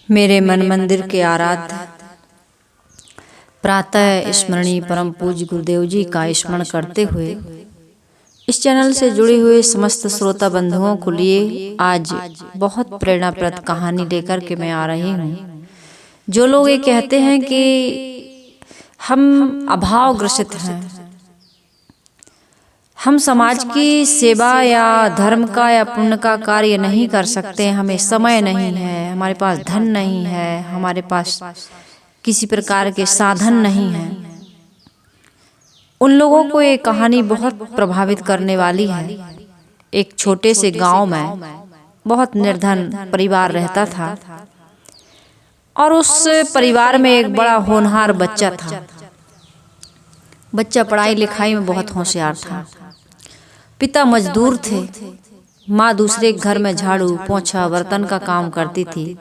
मेरे मन मंदिर के आराध्य प्रातः स्मरणीय परम पूज्य गुरुदेव जी का स्मरण करते हुए इस चैनल से जुड़े हुए समस्त श्रोता बंधुओं को लिए आज बहुत प्रेरणाप्रद कहानी लेकर के मैं आ रही हूँ। जो लोग ये कहते हैं कि हम अभाव ग्रसित हैं, हम समाज की सेवा या धर्म का या पुण्य का कार्य नहीं कर सकते, हमें समय नहीं है, हमारे पास धन नहीं है, हमारे पास किसी प्रकार के साधन नहीं हैं, उन लोगों को ये कहानी बहुत प्रभावित करने वाली है। एक छोटे से गांव में बहुत निर्धन परिवार रहता था और उस परिवार में एक बड़ा होनहार बच्चा था। बच्चा पढ़ाई लिखाई में बहुत होशियार था। पिता मजदूर थे, माँ दूसरे घर में झाड़ू पोंछा बर्तन का काम करती थी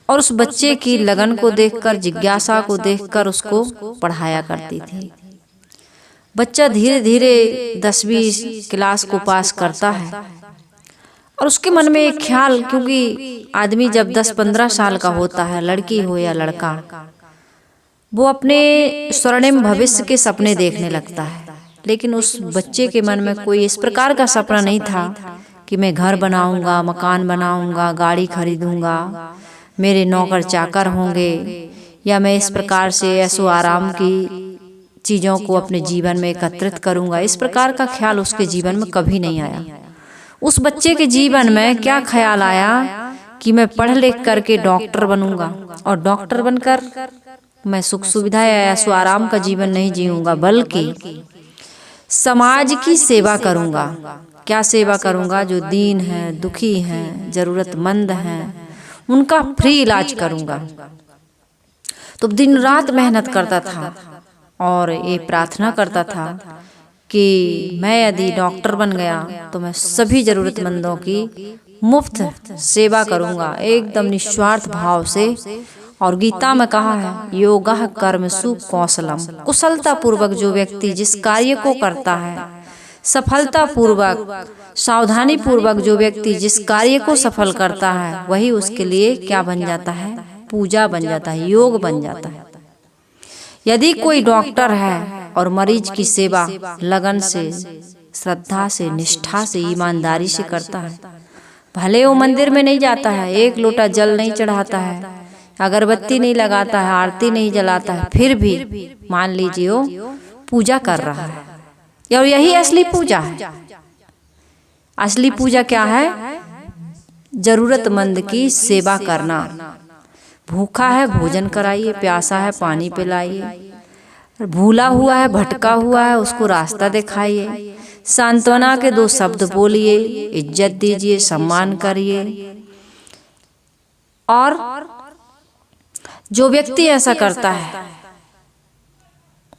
और उस बच्चे की लगन को देखकर, जिज्ञासा को देखकर उसको पढ़ाया करती थी। बच्चा धीरे धीरे 10वीं क्लास को पास करता है और उसके मन में एक ख्याल, क्योंकि आदमी जब 10-15 साल का होता है, लड़की हो या लड़का, वो अपने स्वर्णिम भविष्य के सपने देखने लगता है। लेकिन उस बच्चे के मन में कोई इस प्रकार का सपना नहीं था कि मैं घर बनाऊंगा, मकान बनाऊंगा, गाड़ी खरीदूंगा, मेरे नौकर चाकर होंगे, या मैं इस प्रकार से ऐशो आराम की चीज़ों को अपने जीवन में एकत्रित करूंगा। इस प्रकार का ख्याल उसके जीवन में कभी नहीं आया। उस बच्चे के जीवन में क्या ख्याल आया कि मैं पढ़ लिख करके डॉक्टर बनूंगा और डॉक्टर बनकर मैं सुख सुविधा या ऐशो आराम का जीवन नहीं जीऊंगा, बल्कि समाज की सेवा करूंगा। क्या सेवा करूंगा? जो दीन है, दुखी हैं, जरूरतमंद हैं, उनका फ्री इलाज करूंगा। तो दिन रात मेहनत करता था और ये प्रार्थना करता था कि मैं यदि डॉक्टर बन गया तो मैं सभी जरूरतमंदों की मुफ्त सेवा करूंगा, एकदम निस्वार्थ भाव से। और गीता में कहा है, योगः कर्मसु कौशलम, कुशलता पूर्वक जो व्यक्ति जिस कार्य को करता है, सफलता पूर्वक सावधानी पूर्वक जो व्यक्ति जिस कार्य को सफल करता है, वही उसके लिए क्या बन जाता है? पूजा बन जाता है, योग बन जाता है। यदि कोई डॉक्टर है और मरीज की सेवा लगन से, श्रद्धा से, निष्ठा से, ईमानदारी से करता है, भले वो मंदिर में नहीं जाता है, एक लोटा जल नहीं चढ़ाता है, अगरबत्ती नहीं लगाता है, आरती नहीं जलाता है, फिर भी मान लीजिए वो पूजा कर रहा है। और यही असली पूजा है। असली पूजा क्या है? जरूरतमंद की सेवा करना। भूखा है भोजन कराइए, प्यासा है पानी पिलाइए, भूला हुआ है भटका हुआ है उसको रास्ता दिखाइए, सांत्वना के 2 शब्द बोलिए, इज्जत दीजिए, सम्मान करिए। और जो व्यक्ति ऐसा करता है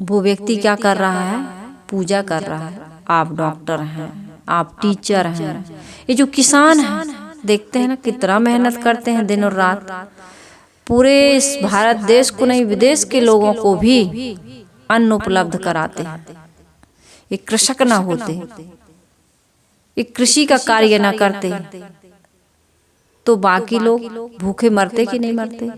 वो व्यक्ति क्या कर रहा है? पूजा कर रहा है। आप डॉक्टर हैं, आप टीचर हैं, ये जो किसान हैं, देखते हैं ना कितना मेहनत करते हैं दिन और रात। पूरे इस भारत देश को नहीं, विदेश के लोगों को भी अन्न उपलब्ध कराते हैं। ये कृषक ना होते, ये कृषि का कार्य ना करते, तो बाकी लोग भूखे मरते कि नहीं मरते?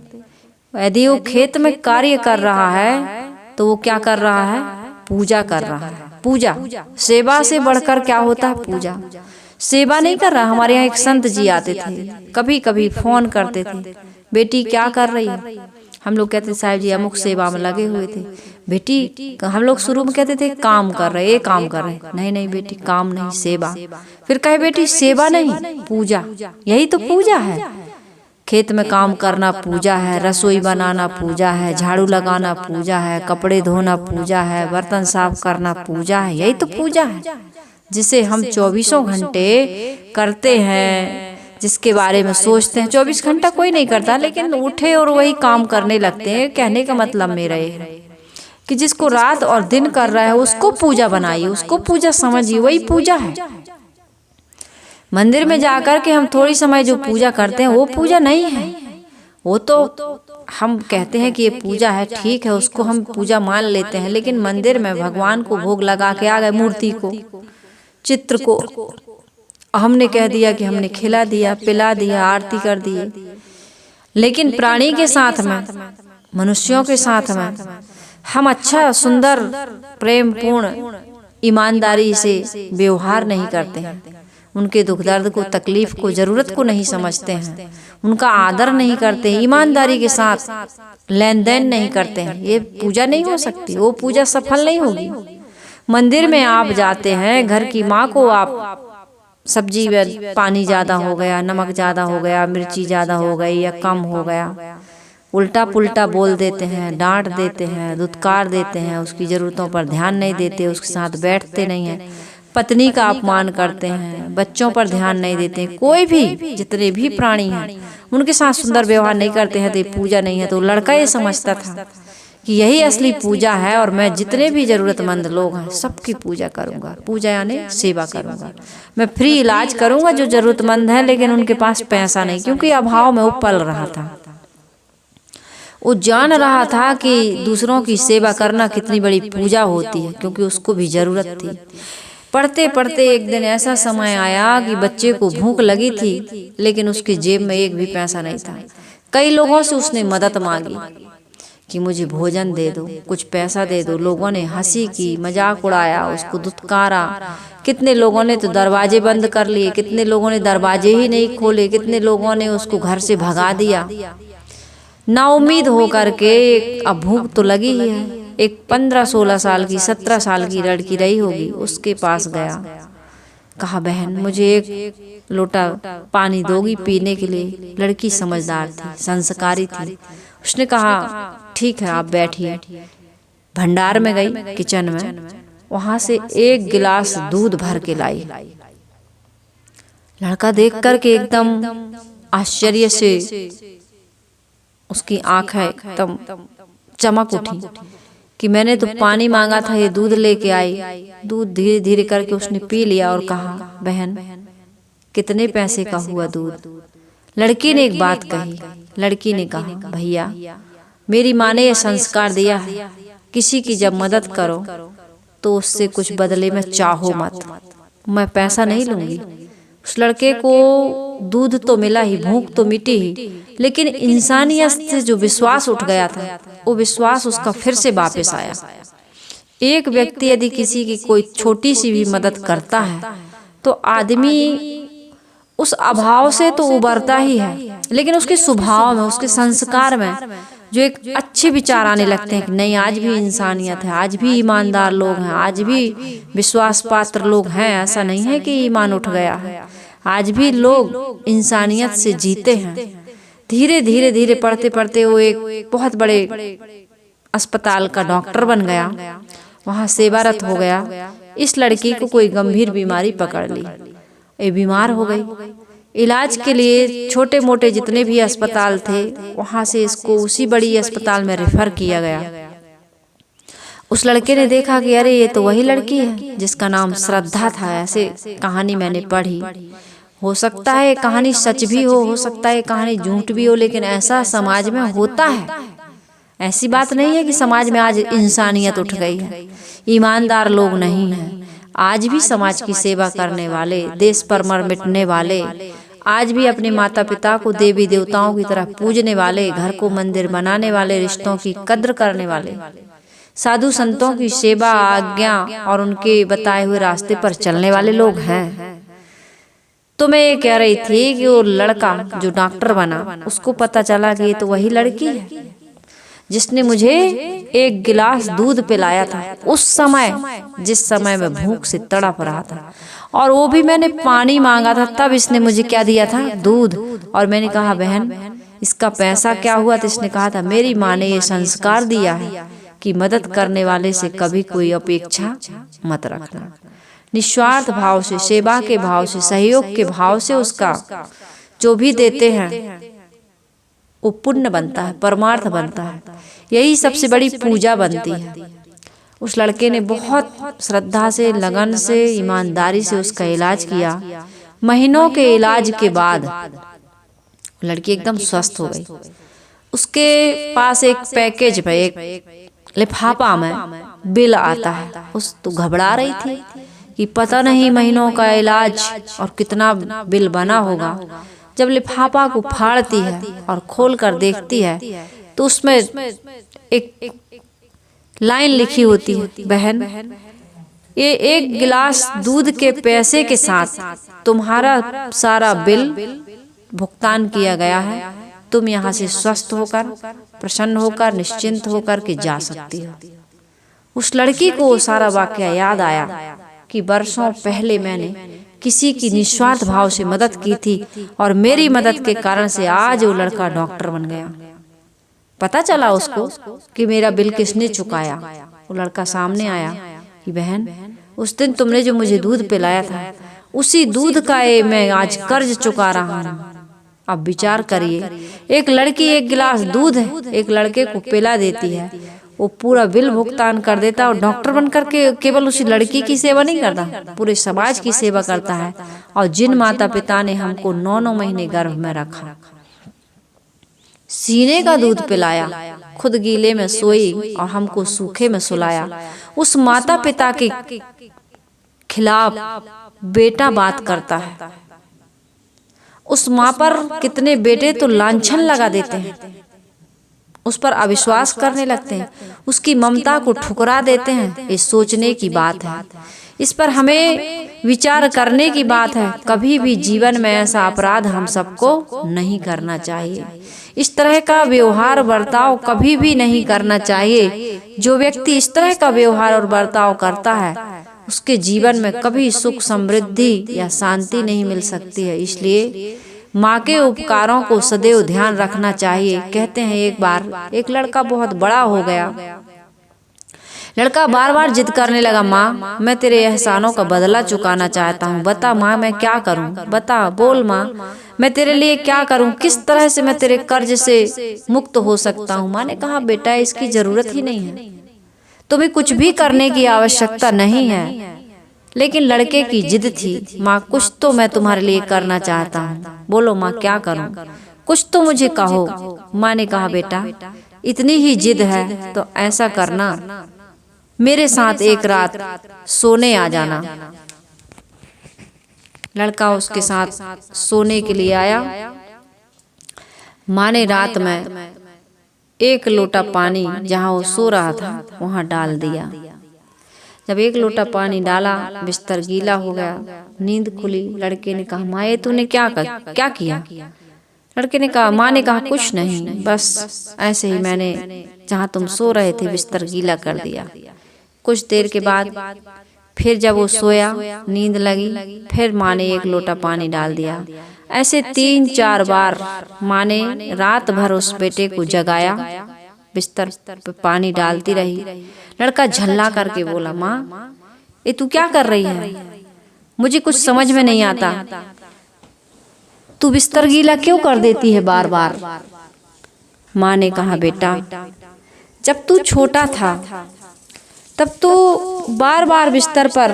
यदि वो खेत में कार्य कर रहा है तो वो क्या कर रहा है? पूजा कर रहा है। पूजा, सेवा से बढ़कर क्या होता है? पूजा। सेवा नहीं कर रहा। हमारे यहाँ एक संत जी आते थे, कभी कभी फोन करते थे, बेटी क्या कर रही है? हम लोग कहते साहब जी अमुक सेवा में लगे हुए थे। बेटी, हम लोग शुरू में कहते थे काम कर रहे, ये काम कर रहे। नहीं नहीं बेटी, काम नहीं, सेवा। फिर कहे बेटी सेवा नहीं, पूजा। यही तो पूजा है। खेत में काम करना पूजा है, रसोई बनाना पूजा है, झाड़ू लगाना पूजा है, कपड़े धोना पूजा है, बर्तन साफ करना पूजा है। यही तो पूजा है जिसे हम 24 घंटे करते हैं, जिसके बारे में सोचते हैं। 24 घंटा कोई नहीं करता, लेकिन उठे और वही काम करने लगते हैं। कहने का मतलब मेरा ये है कि जिसको रात और दिन कर रहा है उसको पूजा बनाइए, उसको पूजा समझिए, वही पूजा है। मंदिर में जाकर के हम थोड़ी समय जो पूजा करते हैं वो पूजा नहीं है। वो तो हम कहते हैं कि ये पूजा है, ठीक है, उसको हम पूजा मान लेते हैं। लेकिन मंदिर में भगवान को भोग लगा के आ गए, मूर्ति को, चित्र को, हमने कह दिया कि हमने खिला दिया, पिला दिया, आरती कर दी, लेकिन प्राणी के साथ में, मनुष्यों के साथ में हम अच्छा, सुंदर, प्रेम पूर्ण, ईमानदारी से व्यवहार नहीं करते हैं। उनके दुख दर्द को, तकलीफ को, जरूरत को नहीं समझते हैं, उनका आदर नहीं करते हैं, ईमानदारी के साथ लेन देन नहीं करते हैं, ये पूजा नहीं हो सकती, वो पूजा सफल नहीं होगी। मंदिर में आप जाते हैं, घर की माँ को आप सब्जी में पानी ज़्यादा हो गया, नमक ज़्यादा हो गया, मिर्ची ज़्यादा हो गई या कम हो गया, उल्टा पुल्टा बोल देते हैं, डांट देते हैं, दुत्कार देते हैं, उसकी ज़रूरतों पर ध्यान नहीं देते, उसके साथ बैठते नहीं हैं, पत्नी का अपमान करते हैं, बच्चों पर ध्यान नहीं देते। कोई भी, जितने भी प्राणी हैं, उनके साथ सुंदर व्यवहार नहीं करते हैं तो ये पूजा नहीं है। तो लड़का ये समझता था कि यही असली पूजा है और मैं जितने भी ज़रूरतमंद लोग हैं सबकी पूजा करूंगा। पूजा यानी सेवा करूंगा, मैं फ्री इलाज करूंगा जो ज़रूरतमंद है, लेकिन उनके पास पैसा नहीं, क्योंकि अभाव में वो पल रहा था। वो जान रहा था कि दूसरों की सेवा करना कितनी बड़ी पूजा होती है, क्योंकि उसको भी ज़रूरत थी। पढ़ते पढ़ते एक दिन ऐसा समय आया कि बच्चे को भूख लगी थी, लेकिन उसकी जेब में एक भी पैसा नहीं था। कई लोगों से उसने मदद मांगी कि मुझे भोजन दे दो, कुछ पैसा दे दो। लोगों ने हंसी की, मजाक उड़ाया, उसको दुत्कारा। कितने लोगों ने तो दरवाजे बंद कर लिए, कितने लोगों ने दरवाजे ही नहीं खोले, कितने लोगों ने उसको घर से भगा दिया। नाउम्मीद होकर के, अब भूख तो लगी ही है, एक 15-16 साल की, 17 साल की लड़की रही होगी, उसके पास गया, कहा बहन मुझे एक लोटा पानी दोगी पीने के लिए। लड़की समझदार थी, संस्कारी थी। उसने कहा ठीक है, आप बैठिए। भंडार में गई, किचन में, वहां से एक गिलास दूध भर के लाई। लड़का देख कर के एकदम आश्चर्य से उसकी आंखें एकदम चमक उठी कि मैंने तो पानी मांगा था, ये दूध लेके आई। दूध धीरे धीरे करके उसने पी लिया और कहा बहन कितने पैसे का हुआ दूध। लड़की ने एक बात कही, लड़की ने कहा भैया मेरी माँ ने यह संस्कार दिया है, किसी की जब मदद करो तो उससे कुछ बदले में चाहो मत, मैं पैसा नहीं लूंगी। उस लड़के को दूध तो मिला ही, भूख तो मिटी ही, लेकिन इंसानियत से जो विश्वास उठ गया था वो विश्वास उसका फिर से वापस आया। एक व्यक्ति यदि किसी की कोई छोटी सी भी मदद करता है तो आदमी उस अभाव से तो उबरता ही है, लेकिन उसके स्वभाव में, उसके संस्कार में जो एक अच्छे विचार आने लगते हैं कि नहीं आज भी इंसानियत है, आज भी ईमानदार लोग हैं, आज भी विश्वास पात्र लोग हैं। ऐसा नहीं है कि ईमान उठ गया है, आज भी लोग इंसानियत से जीते हैं। धीरे धीरे धीरे पढ़ते पढ़ते वो एक बहुत बड़े अस्पताल का डॉक्टर बन गया, वहाँ सेवारत हो गया। इस लड़की को कोई गंभीर बीमारी पकड़ ली, ये बीमार हो गई। इलाज के लिए छोटे मोटे जितने भी अस्पताल थे वहाँ से इसको उसी बड़ी अस्पताल में रेफर किया गया। उस लड़के ने देखा कि अरे ये तो वही लड़की है जिसका नाम श्रद्धा था। ऐसे कहानी मैंने पढ़ी, हो सकता है कहानी सच भी हो सकता है कहानी झूठ भी हो, लेकिन ऐसा समाज में होता है। ऐसी बात नहीं है कि समाज में आज इंसानियत उठ गई है, ईमानदार लोग नहीं हैं। आज भी समाज की सेवा करने वाले, देश पर मर मिटने वाले, आज भी अपने माता पिता को देवी देवताओं की तरह पूजने वाले, घर को मंदिर बनाने वाले, रिश्तों की कद्र करने वाले, साधु संतों की सेवा, आज्ञा और उनके बताए हुए रास्ते पर चलने वाले लोग हैं। तो मैं ये कह रही थी कि वो लड़का जो डॉक्टर बना, उसको पता चला कि ये तो वही लड़की है जिसने मुझे एक गिलास दूध पिलाया था उस समय जिस समय मैं भूख से तड़प रहा था, और वो भी मैंने पानी मांगा था, तब इसने मुझे क्या दिया था, दूध। और मैंने कहा बहन इसका पैसा क्या हुआ? तो इसने कहा था मेरी माँ ने ये संस्कार दिया है कि मदद करने वाले से कभी कोई अपेक्षा मत रखना। निस्वार्थ भाव से, सेवा के भाव से, सहयोग के भाव से उसका जो भी देते हैं वो पुण्य बनता है, परमार्थ बनता है। यही सबसे बड़ी पूजा बनती है। उस लड़के ने बहुत श्रद्धा से, लगन से, ईमानदारी से उसका इलाज किया। महीनों के इलाज के बाद लड़की एकदम स्वस्थ हो गई। उसके पास एक पैकेज में, एक लिफाफा में बिल आता है। उस तो घबरा रही थी, कि पता नहीं महीनों का इलाज और कितना बिल बना होगा। जब लिफाफा को फाड़ती है और खोल कर देखती है तो उसमें एक लाइन लिखी होती है, बहन ये 1 गिलास दूध के पैसे के साथ तुम्हारा सारा बिल भुगतान किया गया है, तुम यहाँ से स्वस्थ होकर, प्रसन्न होकर, निश्चिंत होकर के जा सकती हो। उस लड़की को सारा वाकया याद आया कि वर्षों पहले मैंने किसी की निस्वार्थ भाव से मदद की थी और मेरी मदद के कारण से आज वो लड़का डॉक्टर बन गया। पता चला उसको कि मेरा बिल किसने चुकाया। वो लड़का सामने आया कि बहन उस दिन तुमने जो मुझे दूध पिलाया था उसी दूध का मैं आज कर्ज चुका रहा हूँ। अब विचार करिए, एक लड़की 1 गिलास दूध है एक लड़के को पिला देती है, वो पूरा बिल भुगतान कर देता और डॉक्टर बनकर के केवल उसी लड़की की सेवा नहीं करता, पूरे समाज की सेवा करता है। और जिन माता पिता ने हमको 9-9 महीने गर्भ में रखा, सीने का दूध पिलाया, खुद गीले में सोई और हमको सूखे में सुलाया, उस माता पिता के खिलाफ बेटा बात करता है। उस माँ पर कितने बेटे तो लांछन लगा देते हैं, उस पर अविश्वास करने लगते हैं, उसकी ममता को ठुकरा देते हैं। ये सोचने की बात है, इस पर हमें विचार करने की बात है। कभी भी जीवन में ऐसा अपराध हम सबको नहीं करना चाहिए। इस तरह का व्यवहार बर्ताव कभी भी नहीं करना चाहिए। जो व्यक्ति इस तरह का व्यवहार और बर्ताव करता है उसके जीवन में कभी सुख, समृद्धि या शांति नहीं मिल सकती है। इसलिए माँ के उपकारों को सदैव ध्यान रखना चाहिए। कहते हैं एक बार एक लड़का बहुत बड़ा हो गया, लड़का बार बार जिद करने लगा, माँ मैं तेरे एहसानों का बदला चुकाना चाहता हूँ, बता माँ मैं क्या करूँ, बता बोल माँ मैं तेरे लिए क्या करूँ, किस तरह से मैं तेरे कर्ज से मुक्त हो सकता हूँ। माँ ने कहा बेटा इसकी जरूरत ही नहीं है, तुम्हें कुछ भी करने की आवश्यकता नहीं है। लेकिन लड़के की जिद थी, माँ कुछ तो मैं तुम्हारे लिए करना चाहता हूँ, बोलो माँ क्या करूँ, कुछ तो मुझे कहो। माँ ने कहा बेटा इतनी ही जिद है तो ऐसा करना, मेरे साथ एक रात सोने आ जाना। लड़का उसके साथ सोने के लिए आया। माँ ने रात में 1 लोटा पानी जहाँ वो सो रहा था वहाँ डाल दिया। जब 1 लोटा पानी डाला, बिस्तर गीला हो गया, नींद खुली। लड़के ने कहा माँ ये तूने क्या किया? लड़के ने कहा, माँ ने कहा कुछ नहीं, बस ऐसे ही मैंने जहाँ तुम सो रहे थे बिस्तर गीला कर दिया। कुछ देर के बाद फिर जब वो सोया, नींद लगी, फिर माँ ने 1 लोटा पानी डाल दिया। ऐसे 3-4 बार माँ ने रात भर उस बेटे को जगाया, बिस्तर पे पानी डालती रही। लड़का झल्ला करके बोला, माँ ये तू क्या कर रही है, मुझे कुछ समझ में नहीं आता, तू बिस्तर गीला क्यों कर देती है बार बार। माँ ने कहा बेटा जब तू छोटा था तब तू बार बार बिस्तर पर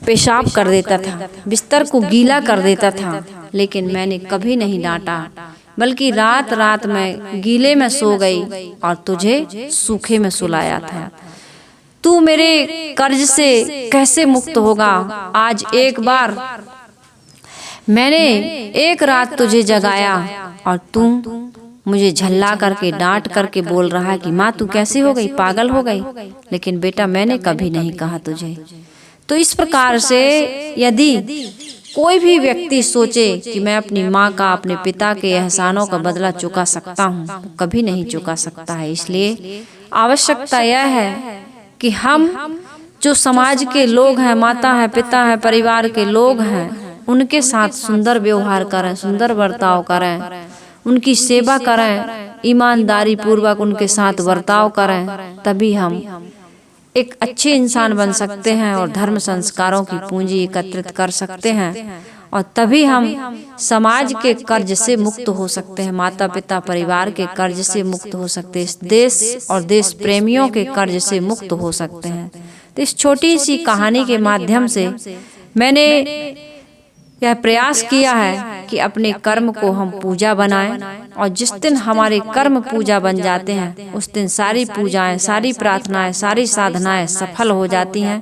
पेशाब कर देता था, बिस्तर को गीला कर देता था, लेकिन मैंने कभी नहीं डांटा, बल्कि रात रात में गीले में सो गई और तुझे सूखे में सुलाया था। तू मेरे कर्ज से कैसे मुक्त होगा? आज एक बार मैंने 1 रात तुझे जगाया और तू मुझे झल्ला करके डांट करके बोल रहा है कि माँ तू कैसी हो गई, पागल हो गई। लेकिन बेटा मैंने कभी नहीं कहा तुझे। तो इस प्रकार से यदि कोई भी व्यक्ति सोचे कि मैं अपनी माँ का, अपने पिता के एहसानों का बदला चुका सकता हूँ, तो कभी नहीं चुका सकता है। इसलिए आवश्यकता यह है कि हम जो समाज के लोग हैं, माता है, पिता है, परिवार के लोग हैं, उनके साथ सुंदर व्यवहार करें, सुंदर बर्ताव करें, उनकी सेवा करें, ईमानदारी पूर्वक उनके साथ बर्ताव करें, तभी हम एक अच्छे इंसान बन सकते हैं और धर्म संस्कारों की पूंजी एकत्रित कर सकते हैं। और तभी हम समाज के कर्ज से मुक्त हो सकते हैं, माता पिता परिवार के कर्ज से मुक्त हो सकते हैं, इस देश और देश प्रेमियों के कर्ज से मुक्त हो सकते हैं। तो इस छोटी सी कहानी के माध्यम से मैंने यह प्रयास किया है कि अपने कर्म को हम पूजा बनाएं, और जिस दिन हमारे कर्म पूजा बन जाते हैं उस दिन सारी पूजाएं, सारी प्रार्थनाएं, सारी साधनाएं सफल हो जाती हैं।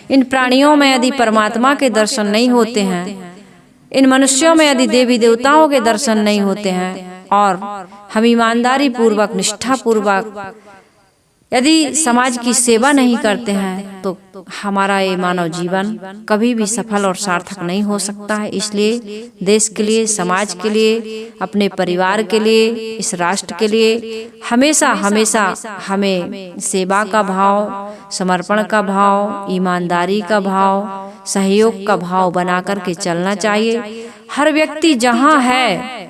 इन प्राणियों में यदि परमात्मा के दर्शन नहीं होते हैं इन मनुष्यों में यदि देवी देवताओं के दर्शन नहीं होते हैं और हम ईमानदारी पूर्वक, निष्ठा पूर्वक यदि समाज की सेवा नहीं करते हैं तो हमारा ये मानव जीवन कभी भी सफल और सार्थक नहीं हो सकता है। इसलिए देश के लिए, समाज के लिए, अपने परिवार के लिए, इस राष्ट्र के लिए हमेशा हमेशा हमें सेवा का भाव, समर्पण का भाव, ईमानदारी का भाव, सहयोग का भाव बना करके चलना चाहिए। हर व्यक्ति जहाँ है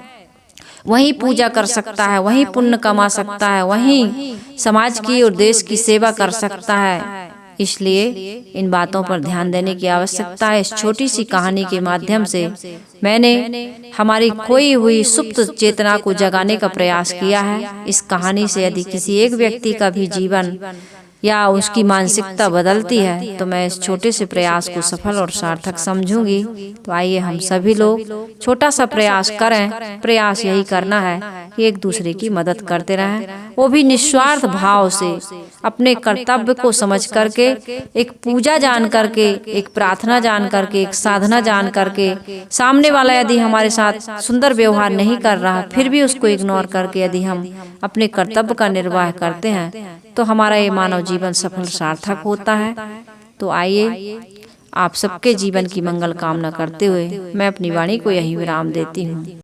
वहीं पूजा कर सकता है, वहीं पुण्य कमा सकता है, वहीं समाज की और देश की सेवा कर सकता है। इसलिए इन बातों पर ध्यान देने की आवश्यकता है। इस छोटी सी कहानी के माध्यम से मैंने हमारी खोई हुई सुप्त चेतना को जगाने का प्रयास किया है। इस कहानी से यदि किसी एक व्यक्ति का भी जीवन या उसकी मानसिकता बदलती है तो मैं इस छोटे से प्रयास को सफल और सार्थक समझूंगी। तो आइए हम सभी लोग छोटा सा प्रयास करें। प्रयास यही करना है कि एक दूसरे की मदद करते रहें, वो भी निस्वार्थ भाव से, अपने कर्तव्य को समझ करके, एक पूजा जान करके, एक प्रार्थना जान करके, एक साधना जान करके। सामने वाला यदि हमारे साथ सुंदर व्यवहार नहीं कर रहा फिर भी उसको इग्नोर करके यदि हम अपने कर्तव्य का निर्वाह करते हैं तो हमारा ये मानव जीवन सफल सार्थक होता है। तो आइए आप सबके जीवन की मंगल कामना करते हुए मैं अपनी वाणी को यही विराम देती हूँ।